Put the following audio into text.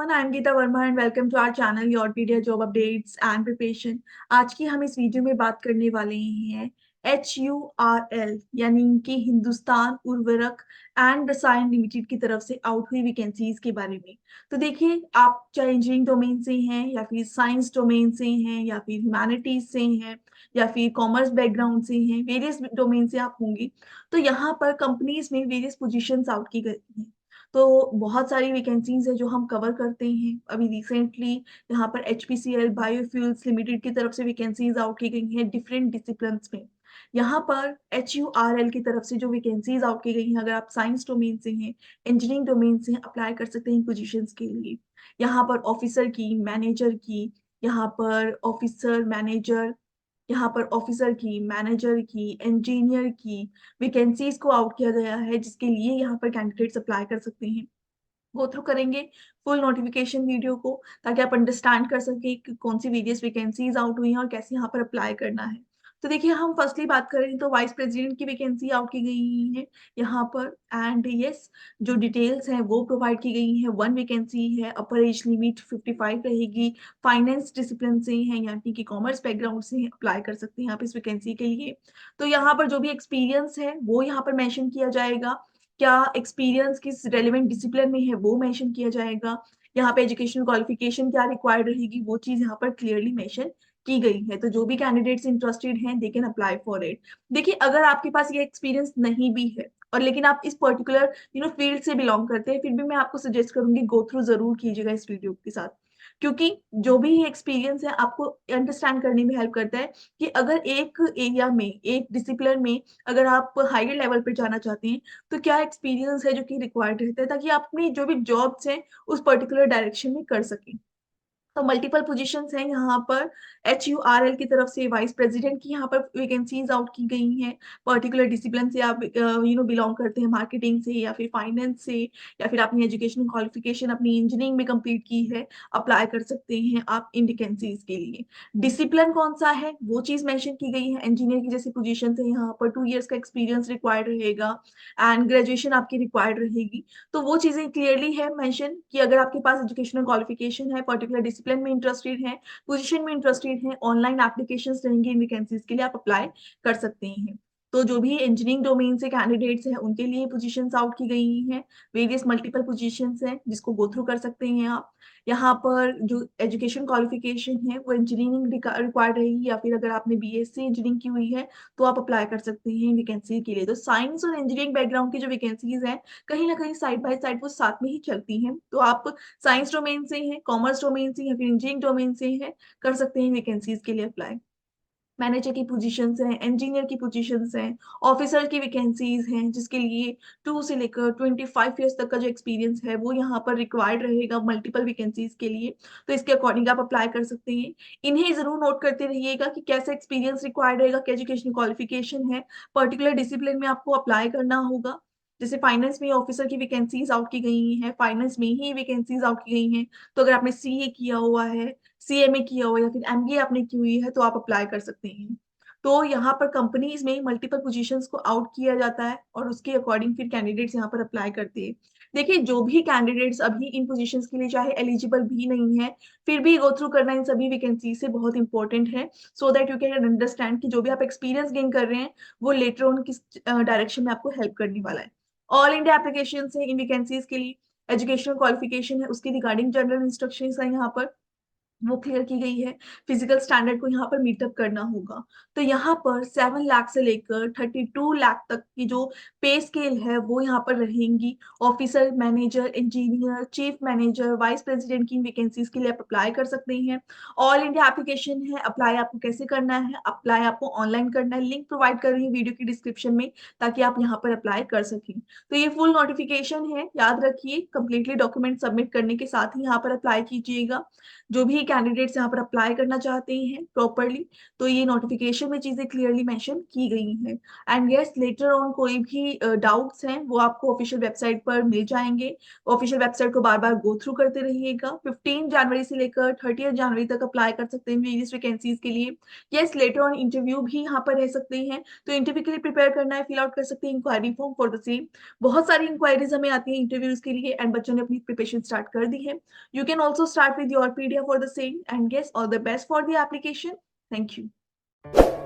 Everyone, I am Geeta Verma and welcome to our channel your pedia job updates and preparation. आज की हम इस video में बात करने वाले हैं HURL यानी कि हिंदुस्तान उर्वरक एंड रसायन लिमिटेड की तरफ से आउट हुई वैकेंसीज के बारे में। तो देखिए, आप चाहे इंजीनियरिंग डोमेन से हैं या फिर साइंस डोमेन से हैं या फिर ह्यूमैनिटीज से हैं या फिर कॉमर्स बैकग्राउंड से हैं, वेरियस डोमेन से आप होंगे। तो यहाँ पर कंपनीज में वेरियस पोजीशंस आउट की गई हैं। तो बहुत सारी वैकेंसीज है जो हम कवर करते हैं। अभी रिसेंटली यहाँ पर HPCL बायोफ्यूल्स लिमिटेड की तरफ से वैकेंसीज आउट की गई हैं डिफरेंट डिसिप्लिन्स में। यहाँ पर HURL की तरफ से जो वैकेंसीज आउट की गई हैं, अगर आप साइंस डोमेन से हैं, इंजीनियरिंग डोमेन से हैं, अप्लाई कर सकते हैं इन पोजीशंस के लिए। यहाँ पर ऑफिसर की, मैनेजर की, यहाँ पर ऑफिसर मैनेजर, यहाँ पर ऑफिसर की, मैनेजर की, इंजीनियर की वैकेंसीज को आउट किया गया है, जिसके लिए यहाँ पर कैंडिडेट्स अप्लाई कर सकते हैं। गो थ्रू करेंगे फुल नोटिफिकेशन वीडियो को, ताकि आप अंडरस्टैंड कर सके कि कौन सी वेरियस वैकेंसीज आउट हुई हैं और कैसे यहाँ पर अप्लाई करना है। तो देखिए, हम फर्स्टली बात करें तो वाइस प्रेसिडेंट की वैकेंसी आउट की गई है यहाँ पर। एंड यस, जो डिटेल्स हैं वो प्रोवाइड की गई हैं। वन वैकेंसी है, अपर एज लिमिट 55 रहेगी, फाइनेंस डिसिप्लिन से हैं यानी कि कॉमर्स बैकग्राउंड से हैं, अप्लाई कर सकते हैं आप इस वैकेंसी के लिए। तो यहाँ पर जो भी एक्सपीरियंस है वो यहाँ पर मेंशन किया जाएगा। क्या एक्सपीरियंस किस रेलिवेंट डिसिप्लिन में है वो मेंशन किया जाएगा। यहाँ पे एजुकेशनल क्वालिफिकेशन क्या रिक्वायर्ड रहेगी वो चीज यहाँ पर क्लियरली मेंशन की गई है। तो जो भी कैंडिडेट्स इंटरेस्टेड हैं they can apply for it. देखिए, अगर आपके पास ये एक्सपीरियंस नहीं भी है और लेकिन आप इस पर्टिकुलर फील्ड से बिलोंग करते हैं, फिर भी मैं आपको सजेस्ट करूंगी गो थ्रू जरूर कीजिएगा इस वीडियो के साथ। क्योंकि जो भी एक्सपीरियंस है आपको अंडरस्टैंड करने में हेल्प करता है कि अगर एक एरिया में, एक डिसिप्लिन में अगर आप हायर लेवल पे जाना चाहते हैं तो क्या एक्सपीरियंस है जो कि रिक्वायर्ड रहता है, ताकि आप अपनी जो भी जॉब्स हैं उस पर्टिकुलर डायरेक्शन में कर सकें। तो मल्टीपल पोजीशंस हैं यहाँ पर। HURL की तरफ से वाइस प्रेसिडेंट की यहाँ पर वैकेंसीज आउट की गई हैं। पर्टिकुलर डिसिप्लिन से आप बिलोंग करते हैं, मार्केटिंग से या फिर फाइनेंस से, या फिर आपने एजुकेशन क्वालिफिकेशन अपनी इंजीनियरिंग में कंप्लीट की है, अप्लाई कर सकते हैं आप इन वैकेंसीज के लिए। डिसिप्लिन कौन सा है वो चीज मेंशन की गई है। इंजीनियर की जैसी पोजीशन है, यहाँ पर 2 इयर्स का एक्सपीरियंस रिक्वायर्ड रहेगा एंड ग्रेजुएशन आपकी रिक्वायर्ड रहेगी। तो वो चीजें क्लियरली है मेंशन कि अगर आपके पास एजुकेशनल क्वालिफिकेशन है, पर्टिकुलर डिसिप्लिन में इंटरेस्टेड है, पोजीशन में इंटरेस्टेड है, ऑनलाइन एप्लीकेशंस रहेंगे इन वैकेंसीज के लिए, आप अप्लाई कर सकते हैं। तो जो भी इंजीनियरिंग डोमेन से कैंडिडेट्स हैं उनके लिए पोजीशंस आउट की गई हैं। वेरियस मल्टीपल पोजीशंस हैं जिसको गो थ्रू कर सकते हैं आप। यहाँ पर जो एजुकेशन क्वालिफिकेशन है वो इंजीनियरिंग रिक्वायर्ड रहेगी, या फिर अगर आपने BSc इंजीनियरिंग की हुई है तो आप अप्लाई कर सकते हैं वैकेंसी के लिए। तो साइंस और इंजीनियरिंग बैकग्राउंड की जो वैकेंसीज हैं, कहीं ना कहीं साइड बाय साइड वो साथ में ही चलती हैं। तो आप साइंस डोमेन से हैं, कॉमर्स डोमेन से या फिर इंजीनियरिंग डोमेन से हैं, कर सकते हैं वैकेंसीज के लिए अप्लाई। मैनेजर की पोजीशंस हैं, इंजीनियर की पोजीशंस हैं, ऑफिसर की वैकेंसीज हैं, जिसके लिए 2 से लेकर 25 ईयर्स तक का जो एक्सपीरियंस है वो यहाँ पर रिक्वायर्ड रहेगा मल्टीपल वैकेंसीज के लिए। तो इसके अकॉर्डिंग आप अप्लाई कर सकते हैं। इन्हें जरूर नोट करते रहिएगा कि कैसा एक्सपीरियंस रिक्वायर्ड रहेगा, क्या एजुकेशनल क्वालिफिकेशन है, पर्टिकुलर डिसिप्लिन में आपको अप्लाई करना होगा। जैसे फाइनेंस में ऑफिसर की वैकेंसीज आउट की गई हैं, फाइनेंस में ही वैकेंसीज आउट की गई हैं। तो अगर आपने CA किया हुआ है, CMA किया हुआ है या फिर MBA आपने की हुई है तो आप अप्लाई कर सकते हैं। तो यहाँ पर कंपनीज में मल्टीपल पोजीशंस को आउट किया जाता है और उसके अकॉर्डिंग फिर कैंडिडेट्स यहाँ पर अप्लाई करते हैं। देखिए, जो भी कैंडिडेट्स अभी इन पोजीशंस के लिए चाहे एलिजिबल भी नहीं है, फिर भी गो थ्रू करना इन सभी वैकेंसी से बहुत इंपॉर्टेंट है, so that you can understand कि जो भी आप एक्सपीरियंस गेन कर रहे हैं वो लेटर ऑन किस डायरेक्शन में आपको हेल्प करने वाला है। ऑल इंडिया एप्लीकेशन है इन वैकेंसीज के लिए। एजुकेशनल क्वालिफिकेशन है उसकी रिगार्डिंग जनरल इंस्ट्रक्शन है यहाँ पर, वो क्लियर की गई है। फिजिकल स्टैंडर्ड को यहाँ पर मीटअप करना होगा। तो यहाँ पर 7 लाख से लेकर 32 लाख तक की जो पे स्केल है वो यहाँ पर रहेंगी। Officer, manager, engineer, chief manager, vice president की वैकेंसीज के लिए आप अप्लाई कर सकते हैं। ऑल इंडिया एप्लीकेशन है। अप्लाई आपको कैसे करना है? अप्लाई आपको ऑनलाइन करना है, लिंक प्रोवाइड कर रही है वीडियो की डिस्क्रिप्शन में, ताकि आप यहाँ पर अप्लाई कर सकें। तो ये फुल नोटिफिकेशन है, याद रखिए, कंप्लीटली डॉक्यूमेंट सबमिट करने के साथ ही यहाँ पर अप्लाई कीजिएगा। जो भी कैंडिडेट्स यहाँ पर अप्लाई करना चाहते हैं प्रॉपर्ली, तो ये नोटिफिकेशन में चीज़ें क्लियरली मेंशन की गई हैं। एंड येस, लेटर ऑन कोई भी डाउट्स हैं वो आपको ऑफिशियल वेबसाइट पर मिल जाएँगे। ऑफिशियल वेबसाइट को बार-बार गो थ्रू करते रहिएगा। 15 जनवरी से लेकर 30th जनवरी तक अप्लाई कर सकते हैं वेरियस वैकेंसीज़ के लिए। येस, लेटर ऑन इंटरव्यू भी यहाँ पर रह सकते हैं, तो इंटरव्यू के लिए प्रिपेयर करना है, फिल आउट कर सकते हैं inquiry form for the same. बहुत सारी इंक्वायरीज़ हमें आती हैं इंटरव्यूज़ के लिए एंड बच्चों ने अपनी प्रिपरेशन स्टार्ट कर दी है। You can also start with your PDF for the same, and guess all the best for the application. Thank you.